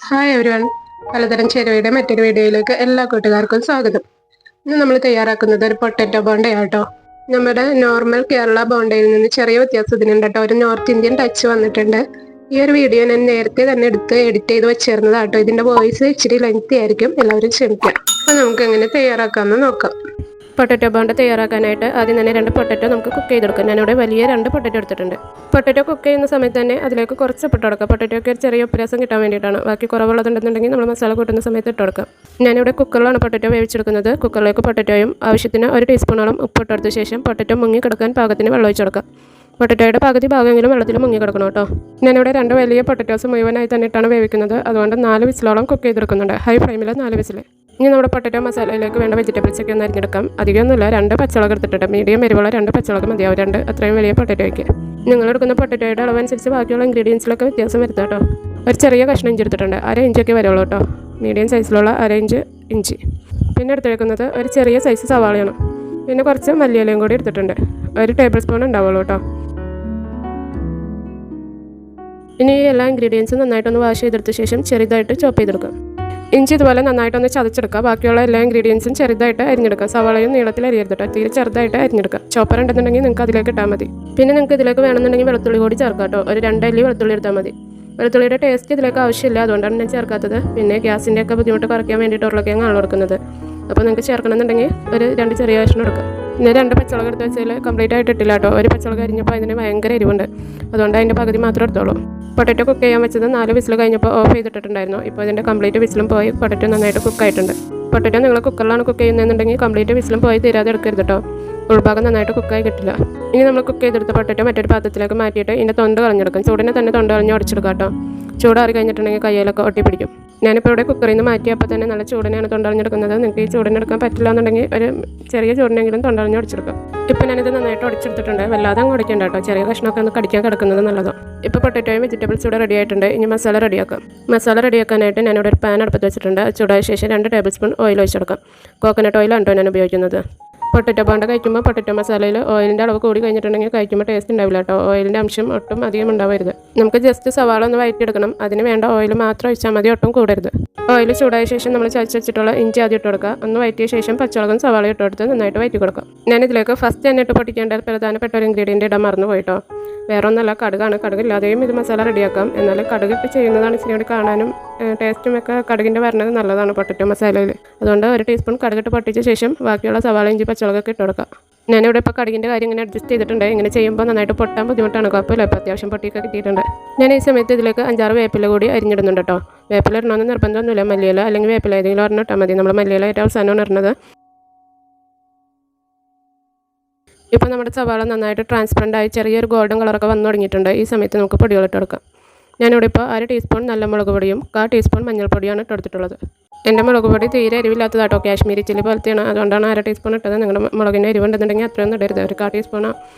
Hi everyone, പലതരം ചേരുവയുടെ മറ്റൊരു വീഡിയോയിലേക്ക് എല്ലാ കൂട്ടുകാർക്കും സ്വാഗതം. ഇന്ന് നമ്മൾ തയ്യാറാക്കുന്നത് ഒരു പൊട്ടറ്റോ ബോണ്ടയാട്ടോ. നമ്മുടെ നോർമൽ കേരള ബോണ്ടയിൽ നിന്ന് ചെറിയ വ്യത്യാസം ഇതിനുണ്ട് കേട്ടോ. ഒരു നോർത്ത് ഇന്ത്യൻ ടച്ച് വന്നിട്ടുണ്ട്. ഈ ഒരു വീഡിയോ ഞാൻ നേരത്തെ തന്നെ എടുത്ത് എഡിറ്റ് ചെയ്ത് വെച്ചിരുന്നതാട്ടോ. ഇതിന്റെ വോയിസ് ഇച്ചിരി ലെങ്തി ആയിരിക്കും, എല്ലാവരും ക്ഷമിക്കാം. അപ്പൊ നമുക്ക് എങ്ങനെ തയ്യാറാക്കാമെന്ന് നോക്കാം. പൊട്ടറ്റോ ബോണ്ട തയ്യാറാക്കാനായിട്ട് ആദ്യം തന്നെ 2 പൊട്ടറ്റോ നമുക്ക് കുക്ക് ചെയ്തെടുക്കാം. ഞാനിവിടെ വലിയ 2 പൊട്ടറ്റോ എടുത്തിട്ടുണ്ട്. പൊട്ടറ്റോ കുക്ക് ചെയ്യുന്ന സമയത്ത് തന്നെ അതിലേക്ക് കുറച്ച് ഇട്ട് കൊടുക്കാം. പൊട്ടറ്റോയ്ക്ക് ഒരു ചെറിയ ഉപ്പുരസം കിട്ടാൻ വേണ്ടിയിട്ടാണ്. ബാക്കി കുറവുള്ളതുണ്ടെന്നുണ്ടെങ്കിൽ നമ്മൾ മസാല കൂട്ടുന്ന സമയത്ത് ഇട്ട് കൊടുക്കാം. ഞാനിവിടെ കുക്കറിലാണ് പൊട്ടറ്റോ വേവിച്ചെടുക്കുന്നത്. കുക്കറിലേക്ക് പൊട്ടറ്റോയും ആവശ്യത്തിന് 1 ടീസ്പൂണോളം ഉപ്പിട്ടെടുത്ത ശേഷം പൊട്ടറ്റോ മുങ്ങി കിടക്കാൻ പാകത്തിന് വെള്ളം ഒഴിച്ച് കൊടുക്കാം. പൊട്ടറ്റോയുടെ പകുതി ഭാഗമെങ്കിലും വെള്ളത്തിൽ മുങ്ങി കിടക്കണം കേട്ടോ. ഞാനിവിടെ 2 വലിയ പൊട്ടറ്റോസ് മുഴുവനായി തന്നെ ഇട്ടാണ് വേവിക്കുന്നത്. അതുകൊണ്ട് 4 വിസിലോളം കുക്ക് ചെയ്തെടുക്കുന്നുണ്ട്. ഹൈ ഫ്ലെയിമിൽ 4 വിസിൽ. ഇനി നമ്മുടെ പൊട്ടറ്റോ മസാലയിലേക്ക് വേണ്ട വെജിറ്റബിൾസ് ഒക്കെ ഒന്ന് അരിഞ്ഞെടുക്കാം. അധികമൊന്നുമില്ല, 2 പച്ചമുളക് എടുത്തിട്ടുണ്ട്. മീഡിയം എരിവുള്ള 2 പച്ചമുളക് മതിയാവും. 2 അത്രയും വലിയ പൊട്ടറ്റോയ്ക്ക്. നിങ്ങൾ എടുക്കുന്ന പൊട്ടറ്റോയുടെ അളവനുസരിച്ച് ബാക്കിയുള്ള ഇൻഗ്രീഡിയൻസിലൊക്കെ വ്യത്യാസം വരുത്താം കേട്ടോ. ഒരു ചെറിയ കഷ്ണം ഇഞ്ചി എടുത്തിട്ടുണ്ട്. 1/2 ഇഞ്ചൊക്കെ വരുള്ളൂ കേട്ടോ. മീഡിയം സൈസിലുള്ള 1/2 ഇഞ്ച് ഇഞ്ചി. പിന്നെ എടുത്തിരിക്കുന്നത് ഒരു ചെറിയ സൈസ് സവാളയാണ്. പിന്നെ കുറച്ച് മല്ലിയിലയും കൂടി എടുത്തിട്ടുണ്ട്. 1 ടേബിൾ സ്പൂൺ ഉണ്ടാവുള്ളൂ കേട്ടോ. ഇനി ഈ എല്ലാ ഇൻഗ്രീഡിയൻസും നന്നായിട്ടൊന്ന് വാഷ് ചെയ്തെടുത്ത ശേഷം ചെറുതായിട്ട് ചോപ്പ് ചെയ്തെടുക്കാം. ഇഞ്ചി ഇതുപോലെ നന്നായിട്ടൊന്ന് ചതച്ചെടുക്കുക. ബാക്കിയുള്ള എല്ലാ ഇൻഗ്രീഡിയൻസും ചെറുതായിട്ട് അരിഞ്ഞെടുക്കുക. സവാളയും നീളത്തിൽ അരിയരുത്, തീരെ ചെറുതായിട്ട് അരിഞ്ഞെടുക്കുക. ചോപ്പർ ഉണ്ടെന്നുണ്ടെങ്കിൽ നിങ്ങൾക്ക് അതിലേക്ക് ഇട്ടാൽ മതി. പിന്നെ നിങ്ങൾക്ക് ഇതിലേക്ക് വേണമെന്നുണ്ടെങ്കിൽ വെളുത്തുള്ളി കൂടി ചേർക്കാം കേട്ടോ. ഒരു 2 അല്ലി വെളുത്തുള്ളി എടുത്താൽ മതി. വെളുത്തുള്ളിയുടെ ടേസ്റ്റ് ഇതിലേക്ക് ആവശ്യമില്ല, അതുകൊണ്ടാണ് ഞാൻ ചേർക്കാത്തത്. പിന്നെ ഗ്യാസിൻ്റെ ഒക്കെ ബുദ്ധിമുട്ട് കുറയ്ക്കാൻ വേണ്ടിയിട്ട് ഉരുളക്കിഴങ്ങാണ് കൊടുക്കുന്നത്. അപ്പോൾ നിങ്ങൾക്ക് ചേർക്കണമെന്നുണ്ടെങ്കിൽ ഒരു 2 ചെറിയ കഷ്ണം എടുക്കുക. പിന്നെ 2 പച്ചമുളക് എടുത്ത് വെച്ചാൽ കംപ്ലീറ്റ് ആയിട്ട് ഇട്ടില്ല കേട്ടോ. 1 പച്ചമുളക് അരിഞ്ഞപ്പോൾ അതിന് ഭയങ്കര എരിവുണ്ട്, അതുകൊണ്ട് അതിൻ്റെ പകുതി മാത്രം എടുത്തോളൂ. പൊട്ടറ്റോ കുക്ക് ചെയ്യാൻ വെച്ചത് 4 വിസിൽ കഴിഞ്ഞപ്പോൾ ഓഫ് ചെയ്തിട്ടുണ്ടായിരുന്നു. ഇപ്പോൾ ഇതിൻ്റെ കംപ്ലീറ്റ് വിസിലും പോയി പൊട്ടറ്റോ നന്നായിട്ട് കുക്കായിട്ടുണ്ട്. പൊട്ടറ്റോ നിങ്ങൾ കുക്കറിലാണ് കുക്ക് ചെയ്യുന്നതെന്നുണ്ടെങ്കിൽ കംപ്ലീറ്റ് വിസിലും പോയി തീരാതെ എടുക്കരുത് കേട്ടോ. ഉൾഭാഗം നന്നായിട്ട് കുക്കായി കിട്ടില്ല. ഇനി നമ്മൾ കുക്ക് ചെയ്തെടുത്ത പൊട്ടറ്റോ മറ്റൊരു പാത്രത്തിലേക്ക് മാറ്റിയിട്ട് ഇതിൻ്റെ തൊണ്ട് കളഞ്ഞെടുക്കും. ചൂടിനെ തന്നെ തൊണ്ട് കളഞ്ഞ് ഉടച്ചെടുക്കാം കേട്ടോ. ചൂടാറി കഴിഞ്ഞിട്ടുണ്ടെങ്കിൽ കയ്യിലൊക്കെ ഒട്ടിപ്പിടിക്കും. ഞാനിപ്പോൾ ഇവിടെ കുക്കറിൽ നിന്ന് മാറ്റിയപ്പോൾ തന്നെ നല്ല ചൂടിനെയാണ് തൊണ്ടറിഞ്ഞെടുക്കുന്നത്. നിങ്ങൾക്ക് ഈ ചൂടിനെടുക്കാൻ പറ്റില്ല എന്നുണ്ടെങ്കിൽ ഒരു ചെറിയ ചൂടിനെങ്കിലും തൊണ്ടറിഞ്ഞ് ഉടച്ചെടുക്കാം. ഇപ്പോൾ ഞാനിത് നന്നായിട്ട് ഉടച്ചെടുത്തിട്ടുണ്ട്. വല്ലാതെ അങ്ങ് ഉടയ്ക്കണ്ട കേട്ടോ. ചെറിയ കഷ്ണമൊക്കെ ഒന്ന് കടിക്കാൻ കിടക്കുന്നത് നല്ലതാണ്. ഇപ്പോൾ പൊട്ടറ്റോയും വെജിറ്റബിൾസ് ഇവിടെ റെഡി ആയിട്ടുണ്ട്. ഇനി മസാല റെഡിയാക്കാം. മസാല റെഡിയാക്കാനായിട്ട് ഞാനിവിടെ ഒരു പാൻ അടുപ്പത്ത് വെച്ചിട്ടുണ്ട്. ചൂടായ ശേഷം 2 ടേബിൾ സ്പൂൺ ഓയിൽ ഒഴിച്ചെടുക്കാം. കോക്കനട്ട് ഓയിലാണ് കേട്ടോ ഞാൻ ഉപയോഗിക്കുന്നത്. പൊട്ടറ്റോ ബോണ്ട കഴിക്കുമ്പോൾ പൊട്ടറ്റോ മസാലയിൽ ഓയിലിൻ്റെ അളവ് കൂടി കഴിഞ്ഞിട്ടുണ്ടെങ്കിൽ കഴിക്കുമ്പോൾ ടേസ്റ്റ് ഉണ്ടാവില്ല കേട്ടോ. ഓയിലിൻ്റെ അംശം ഒട്ടും അധികം ഉണ്ടാവരുത്. നമുക്ക് ജസ്റ്റ് സവാള ഒന്ന് വഴറ്റിയെടുക്കണം. അതിന് വേണ്ട ഓയിൽ മാത്രം ഒഴിച്ചാൽ മതി, ഒട്ടും കൂടരുത്. ഓയിൽ ചൂടായ ശേഷം നമ്മൾ ചതച്ച് വെച്ചിട്ടുള്ള ഇഞ്ചി ആദ്യം ഇട്ട് കൊടുക്കുക. ഒന്ന് വഴറ്റിയ ശേഷം പച്ചമുളകും സവാള ഇട്ട് കൊടുത്ത് നന്നായിട്ട് വഴറ്റി കൊടുക്കാം. ഞാനിതിലേക്ക് ഫസ്റ്റ് തന്നെ ഇട്ട് പൊട്ടിക്കേണ്ട പ്രധാനപ്പെട്ട ഒരു ഇൻഗ്രീഡിയൻ്റ് ഇടാൻ മറന്നു പോയിട്ടോ. വേറെ ഒന്നല്ല, കടുകാണ്. കടുകില്ലാതെയും ഇത് മസാല റെഡിയാക്കാം. എന്നാൽ കടുകിട്ട് ചെയ്യുന്നതാണ് ഇച്ചിരി കൂടി കാണാനും ടേസ്റ്റും ഒക്കെ കടുകിൻ്റെ വരണത് നല്ലതാണ് പൊട്ടറ്റോ മസാലയിൽ. അതുകൊണ്ട് 1 ടീസ്പൂൺ കടുകിട്ട് പൊട്ടിച്ച ശേഷം ബാക്കിയുള്ള സവാള ഇഞ്ചി പച്ചമുളകൊക്കെ ഇട്ട് കൊടുക്കാം. ഞാനിവിടെ ഇപ്പോൾ കടുകിൻ്റെ കാര്യം ഇങ്ങനെ അഡ്ജസ്റ്റ് ചെയ്തിട്ടുണ്ട്. ഇങ്ങനെ ചെയ്യുമ്പോൾ നന്നായിട്ട് പൊട്ടാൻ ബുദ്ധിമുട്ടാണ്, കുഴപ്പമില്ല. ഇപ്പോൾ അത്യാവശ്യം പൊട്ടിയൊക്കെ കിട്ടിയിട്ടുണ്ട്. ഞാൻ ഈ സമയത്ത് ഇതിലേക്ക് 5-6 വേപ്പില കൂടി അരിഞ്ഞിടുന്നുണ്ട് കേട്ടോ. വേപ്പില ഇടണമെന്ന് നിർബന്ധമൊന്നുമില്ല. മല്ലിയില അല്ലെങ്കിൽ വേപ്പില ഏതെങ്കിലും ഒരെണ്ണം ഇട്ടാൽ മതി. നമ്മൾ മല്ലിയില ഏറ്റവും അവസാനമാണ് ഇടുന്നത്. ഇപ്പോൾ നമ്മുടെ സവാള നന്നായിട്ട് ട്രാൻസ്പെറൻ്റ് ആയി ചെറിയൊരു ഗോൾഡൻ കളറൊക്കെ വന്നു തുടങ്ങിയിട്ടുണ്ട്. ഈ സമയത്ത് നമുക്ക് പൊടികളിട്ട് കൊടുക്കാം. ഞാനിവിടെ ഇപ്പോൾ 1 ടീസ്പൂൺ നല്ല മുളക് പൊടിയും 1/4 ടീസ്പൂൺ മഞ്ഞൾപ്പൊടിയാണ് ഇട്ടെടുത്തിട്ടുള്ളത്. എൻ്റെ മുളക് പൊടി തീരെ എരിവില്ലാത്തതാട്ടോ, കാശ്മീരി ചില്ലി പോലത്തെയാണ്. അതുകൊണ്ടാണ് 1/2 ടീസ്പൂൺ ഇട്ടത്. നിങ്ങളുടെ മുളകിൻ്റെ എരിവുണ്ടെന്നുണ്ടെങ്കിൽ അത്രയൊന്നും ഇടരുത്. ഒരു 1/4 ടീസ്പൂണോ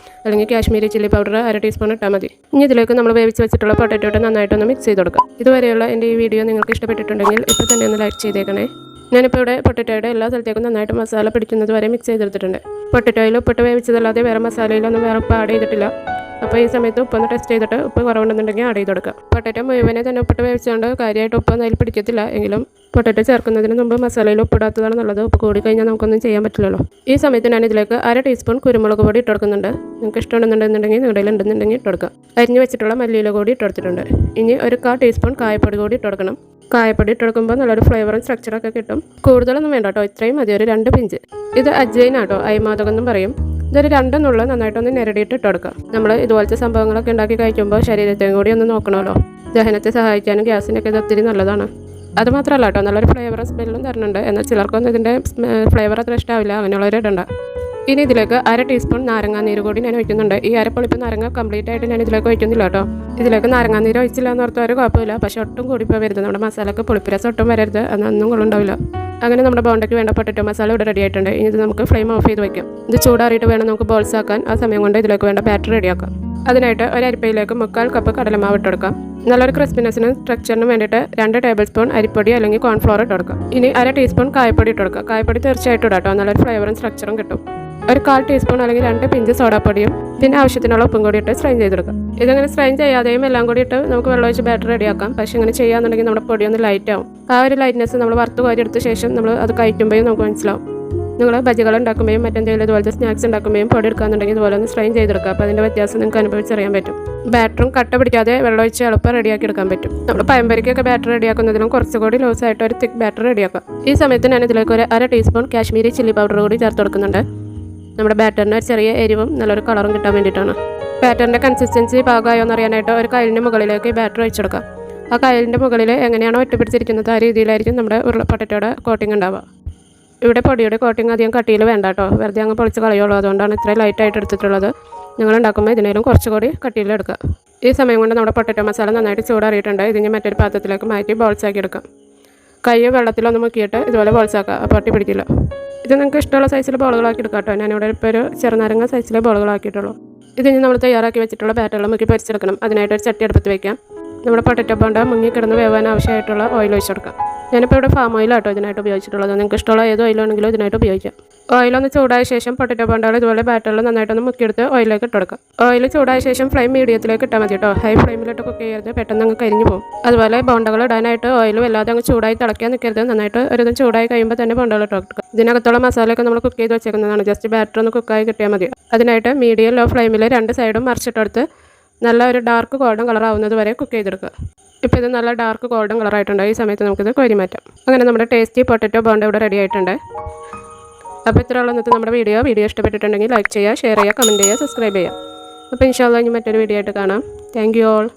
അല്ലെങ്കിൽ കാശ്മീരി ചില്ലി പൗഡർ 1/2 ടീസ്പൂൺ ഇട്ടാൽ മതി. ഇനി ഇതിലേക്ക് നമ്മൾ വേവിച്ച് വെച്ചിട്ടുള്ള പൊട്ടറ്റോ നന്നായിട്ടൊന്ന് മിക്സ് ചെയ്ത് കൊടുക്കാം. ഇതുവരെയുള്ള എൻ്റെ ഈ വീഡിയോ നിങ്ങൾക്ക് ഇഷ്ടപ്പെട്ടിട്ടുണ്ടെങ്കിൽ ഇപ്പോൾ തന്നെ ഒന്ന് ലൈക്ക് ചെയ്തേക്കണേ. ഞാനിപ്പോൾ ഇവിടെ പൊട്ടറ്റോയുടെ എല്ലാ സ്ഥലത്തേക്കും നന്നായിട്ട് മസാല പിടിക്കുന്നത് വരെ മിക്സ് ചെയ്തെടുത്തിട്ടുണ്ട്. പൊട്ടറ്റോയിൽ ഉപ്പിട്ട് വേവിച്ചതല്ലാതെ വേറെ മസാലയിലൊന്നും വേറെ ഉപ്പ് ആഡ് ചെയ്തിട്ടില്ല. അപ്പോൾ ഈ സമയത്ത് ഉപ്പൊന്ന് ടെസ്റ്റ് ചെയ്തിട്ട് ഉപ്പ് കുറവുണ്ടെന്നുണ്ടെങ്കിൽ ആഡ് ചെയ്ത് കൊടുക്കാം. പൊട്ടറ്റോ മുഴുവനെ തന്നെ ഉപ്പിട്ട് വേവിച്ചുകൊണ്ട് കാര്യമായിട്ട് ഉപ്പൊന്നും അതിൽ പിടിക്കത്തില്ല. എങ്കിലും പൊട്ടറ്റോ ചേർക്കുന്നതിന് മുമ്പ് മസാലയിൽ ഉപ്പിടാത്തതാണ് നല്ലത്. ഉപ്പ് കൂടി കഴിഞ്ഞാൽ നമുക്കൊന്നും ചെയ്യാൻ പറ്റില്ലല്ലോ. ഈ സമയത്ത് ഞാൻ ഇതിലേക്ക് 1/2 ടീസ്പൂൺ കുരുമുളക് പൊടി ഇട്ട് കൊടുക്കുന്നുണ്ട്. നിങ്ങൾക്ക് ഇഷ്ടമുണ്ടെന്നുണ്ടെന്നുണ്ടെങ്കിൽ നിങ്ങളുടെ ഉണ്ടെന്നുണ്ടെങ്കിൽ ഇട്ട് കൊടുക്കാം. അരിഞ്ഞ് വെച്ചിട്ടുള്ള മല്ലിയില കൂടി ഇട്ട് കൊടുത്തിട്ടുണ്ട്. ഇനി ഒരു 1/4 ടീസ്പൂൺ കായപ്പൊടി കൂടി ഇട്ട് കൊടുക്കണം. കായപ്പൊടി ഇട്ട് കൊടുക്കുമ്പോൾ നല്ലൊരു ഫ്ലേവറും സ്ട്രക്ചറൊക്കെ കിട്ടും. കൂടുതലൊന്നും വേണ്ട കേട്ടോ, ഇത്രയും മതി. ഒരു 2 പിഞ്ച്. ഇത് അജ്വൈനാട്ടോ, അയ്മാദകം എന്നും പറയും. ഇതൊരു 2 നുള്ള നന്നായിട്ടൊന്ന് നിരടിയിട്ട് ഇട്ട് കൊടുക്കാം. നമ്മൾ ഇതുപോലത്തെ സംഭവങ്ങളൊക്കെ ഉണ്ടാക്കി കഴിക്കുമ്പോൾ ശരീരത്തെയും കൂടി ഒന്ന് നോക്കണമല്ലോ. ദഹനത്തെ സഹായിക്കാനും ഗ്യാസിനൊക്കെ ഇത് ഒത്തിരി നല്ലതാണ്. അതുമാത്രമല്ല കേട്ടോ, നല്ലൊരു ഫ്ലേവറും സ്മെല്ലും തരുന്നുണ്ട്. എന്നാൽ ചിലർക്കൊന്നും ഇതിൻ്റെ ഫ്ലേവർ അത്ര ഇഷ്ടമാവില്ല, അങ്ങനെയുള്ളവർ ഇടണ്ട. ഇനി ഇതിലേക്ക് 1/2 ടീസ്പൂൺ നാരങ്ങാനീര് കൂടി ഞാൻ ഒഴിക്കുന്നുണ്ട്. ഈ അരപ്പൊളിപ്പ് നാരങ്ങ കംപ്ലീറ്റ് ആയിട്ട് ഞാൻ ഇതിലേക്ക് ഒഴിക്കുന്നില്ല കേട്ടോ. ഇതിലേക്ക് നാരങ്ങാനീര് ഒഴിച്ചില്ല എന്ന് ഓർത്തവർ കുഴപ്പമില്ല. പക്ഷേ ഒട്ടും കൂടിപ്പോൾ വരുന്നത് നമ്മുടെ മസാലക്ക് പുളിപ്പിരസം ഒട്ടും വരരുത്, അതൊന്നും കൊള്ളുണ്ടാവില്ല. അങ്ങനെ നമ്മുടെ ബോണ്ടയ്ക്ക് വേണ്ട പൊട്ടറ്റോ മസാല ഇവിടെ റെഡി ആയിട്ടുണ്ട്. ഇനി ഇത് നമുക്ക് ഫ്ലെയിം ഓഫ് ചെയ്ത് വയ്ക്കാം. ഇത് ചൂടാറിയിട്ട് വേണം നമുക്ക് ബോൾസ് ആക്കാൻ. ആ സമയം കൊണ്ട് ഇതിലേക്ക് വേണ്ട ബാറ്റർ റെഡിയാക്കാം. അതിനായിട്ട് ഒരു അരിപ്പയിലേക്ക് 1/4 കപ്പ് കടലമാവ് ഇട്ട് കൊടുക്കാം. നല്ലൊരു ക്രിസ്പിനെസ്സിനും സ്ട്രക്ചറിനും വേണ്ടിയിട്ട് 2 ടേബിൾ സ്പൂൺ അരിപ്പൊടി അല്ലെങ്കിൽ കോൺഫ്ലോർ ഇട്ട് കൊടുക്കാം. ഇനി 1/2 ടീസ്പൂൺ കായപ്പൊടി ഇട്ട് കൊടുക്കുക. കായപ്പൊടി തീർച്ചയായിട്ടും ഇടാം കേട്ടോ, നല്ലൊരു ഫ്ലേവറും സ്ട്രക്ചറും കിട്ടും. ഒരു 1/4 ടീസ്പൂൺ അല്ലെങ്കിൽ 2 പിഞ്ച് സോഡാപ്പൊടിയും പിന്നെ ആവശ്യത്തിനുള്ള ഉപ്പും കൂടി ഇട്ട് സ്ട്രെയിൻ ചെയ്തെടുക്കാം. ഇതങ്ങനെ സ്ട്രെയിൻ ചെയ്യാതെയും എല്ലാം കൂടി ഇട്ട് നമുക്ക് വെള്ളമൊഴിച്ച് ബാറ്റർ റെഡിയാക്കാം. പക്ഷേ ഇങ്ങനെ ചെയ്യാന്നുണ്ടെങ്കിൽ നമ്മുടെ പൊടി ഒന്ന് ലൈറ്റ് ആവും. ആ ഒരു ലൈറ്റ്നെസ് നമ്മൾ വറുത്ത് കോരി എടുത്ത ശേഷം നമ്മൾ അത് കഴിക്കുമ്പോഴും നമുക്ക് മനസ്സിലാവും. നിങ്ങൾ ബജികൾ ഉണ്ടാക്കുമ്പോഴും മറ്റെന്തെങ്കിലും ഇതുപോലത്തെ സ്നാക്സ് ഉണ്ടാക്കുമ്പോഴും പൊടി എടുക്കാന്നുണ്ടെങ്കിൽ ഇതുപോലെ ഒന്ന് സ്ട്രെയിൻ ചെയ്തെടുക്കുക. അപ്പോൾ അതിൻ്റെ വ്യത്യാസം നിങ്ങൾക്ക് അനുഭവിച്ചറിയാൻ പറ്റും. ബാറ്ററും കട്ട പിടിക്കാതെ വെള്ളമൊഴിച്ച് എളുപ്പം റെഡിയാക്കി എടുക്കാൻ പറ്റും. നമ്മൾ പഴംപൊരിക്കൊക്കെ ബാറ്റർ റെഡിയാക്കുന്നതിനും കുറച്ചുകൂടി ലൂസായിട്ട് ഒരു തിക്ക് ബാറ്റർ റെഡിയാക്കാം. ഈ സമയത്ത് ഞാൻ ഇതിലേക്ക് ഒരു 1/2 ടീസ്പൂൺ കാശ്മീരി ചില്ലി പൗഡർ കൂടി ചേർത്ത് കൊടുക്കുന്നുണ്ട്. നമ്മുടെ ബാറ്ററിന് ഒരു ചെറിയ എരിവും നല്ലൊരു കളറും കിട്ടാൻ വേണ്ടിയിട്ടാണ്. ബാറ്ററിൻ്റെ കൺസിസ്റ്റൻസി പാകമായോ എന്നറിയാനായിട്ട് ഒരു കയ്യിലിൻ്റെ മുകളിലേക്ക് ബാറ്റർ ഒഴിച്ചെടുക്കാം. ആ കയ്യിലിൻ്റെ മുകളിൽ എങ്ങനെയാണോ ഒറ്റപ്പിടിച്ചിരിക്കുന്നത് ആ രീതിയിലായിരിക്കും നമ്മുടെ പൊട്ടറ്റോയുടെ കോട്ടിംഗ് ഉണ്ടാവുക. ഇവിടെ പൊടിയുടെ കോട്ടിംഗ് അധികം കട്ടിയിൽ വേണ്ട കേട്ടോ, വെറുതെ അങ്ങ് പൊളിച്ച് കളയുള്ളൂ. അതുകൊണ്ടാണ് ഇത്രയും ലൈറ്റായിട്ട് എടുത്തിട്ടുള്ളത്. നിങ്ങൾ ഉണ്ടാക്കുമ്പോൾ ഇതിനേലും കുറച്ചുകൂടി കട്ടിയിൽ എടുക്കുക. ഈ സമയം കൊണ്ട് നമ്മുടെ പൊട്ടറ്റോ മസാല നന്നായിട്ട് ചൂടാറിയിട്ടുണ്ട്. ഇതിന് മറ്റൊരു പാത്രത്തിലേക്ക് മാറ്റി ബോൾസാക്കി എടുക്കാം. കൈ വെള്ളത്തിലൊന്ന് മുക്കിയിട്ട് ഇതുപോലെ ബോൾസാക്കുക, അപ്പോൾ ഒട്ടി പിടിക്കില്ല. ഇത് നിങ്ങൾക്ക് ഇഷ്ടമുള്ള സൈസിൽ ബോളുകളാക്കി എടുക്കാം കേട്ടോ. ഞാനിവിടെ ഇപ്പോൾ ഒരു ചെറുനാരങ്ങ സൈസിലെ ബോളുകളാക്കിയിട്ടുള്ളൂ. ഇതിന് നമ്മൾ തയ്യാറാക്കി വെച്ചിട്ടുള്ള ബാറ്ററിൽ മുക്കി പൊരിച്ചെടുക്കണം. അതിനായിട്ടൊരു ചട്ടി അടുപ്പത്ത് വയ്ക്കാം. നമ്മുടെ പൊട്ടറ്റോ ബോണ്ട മുങ്ങി കിടന്ന് വേവാൻ ആവശ്യമായിട്ടുള്ള ഓയിൽ ഒഴിച്ച് കൊടുക്കാം. ഞാനിപ്പോൾ ഇവിടെ ഫാം ഓയിലാട്ടോ ഇതിനായിട്ട് ഉപയോഗിച്ചിട്ടുള്ളത്. നിങ്ങൾക്ക് ഇഷ്ടമുള്ള ഏത് ഓയിലാണെങ്കിലും ഇതിനായിട്ട് ഉപയോഗിക്കാം. ഓയിലൊന്ന് ചൂടായ ശേഷം പൊട്ടറ്റോ ബോണ്ടകൾ ഇതുപോലെ ബാറ്ററിൽ നന്നായിട്ടൊന്ന് മുക്കിയെടുത്ത് ഓയിലേക്ക് ഇട്ട് കൊടുക്കാം. ഓയിൽ ചൂടായ ശേഷം ഫ്ലെയിം മീഡിയത്തിലേക്ക് ഇട്ടാൽ മതി കേട്ടോ. ഹൈ ഫ്ലെയിമിലിട്ട് കുക്ക് ചെയ്യരുത്, പെട്ടെന്ന് അങ്ങ് കരിഞ്ഞു പോകും. അതുപോലെ ബോണ്ടകൾ ഇടാനായിട്ട് ഓയിൽ വല്ലാതെ അങ്ങ് ചൂടായി തിളയ്ക്കാൻ നിൽക്കരുത്. നന്നായിട്ട് ഒരു ചൂടായി കഴിയുമ്പോൾ തന്നെ ബോണ്ടകൾ ഇട്ട് കൊടുക്കുക. ഇതിനകത്തുള്ള മസാലയൊക്കെ നമ്മൾ കുക്ക് ചെയ്ത് വെച്ചേക്കുന്നതാണ്. ജസ്റ്റ് ബാറ്റർ ഒന്ന് കുക്കായി കിട്ടിയാൽ മതി. അതിനായിട്ട് മീഡിയം ലോ ഫ്ലെയിമിൽ 2 സൈഡും മറിച്ചിട്ടെടുത്ത് നല്ല ഒരു ഡാർക്ക് ഗോൾഡൻ കളർ ആവുന്നത് വരെ കുക്ക് ചെയ്തെടുക്കുക. ഇപ്പോൾ ഇത് നല്ല ഡാർക്ക് ഗോൾഡൻ കളറായിട്ടുണ്ട്. ഈ സമയത്ത് നമുക്കിത് കോരി മാറ്റാം. അങ്ങനെ നമ്മുടെ ടേസ്റ്റി പൊട്ടറ്റോ ബോണ്ട ഇവിടെ റെഡി ആയിട്ടുണ്ട്. അപ്പോൾ ഇത്രയുള്ള ഇന്നത്തെ നമ്മുടെ വീഡിയോ ഇഷ്ടപ്പെട്ടിട്ടുണ്ടെങ്കിൽ ലൈക്ക് ചെയ്യുക, ഷെയർ ചെയ്യുക, കമൻറ്റ് ചെയ്യുക, സബ്സ്ക്രൈബ് ചെയ്യുക. അപ്പോൾ ഇൻഷാ അല്ലാഹ് ഇനി മറ്റൊരു വീഡിയോ ആയിട്ട് കാണാം. Thank you all.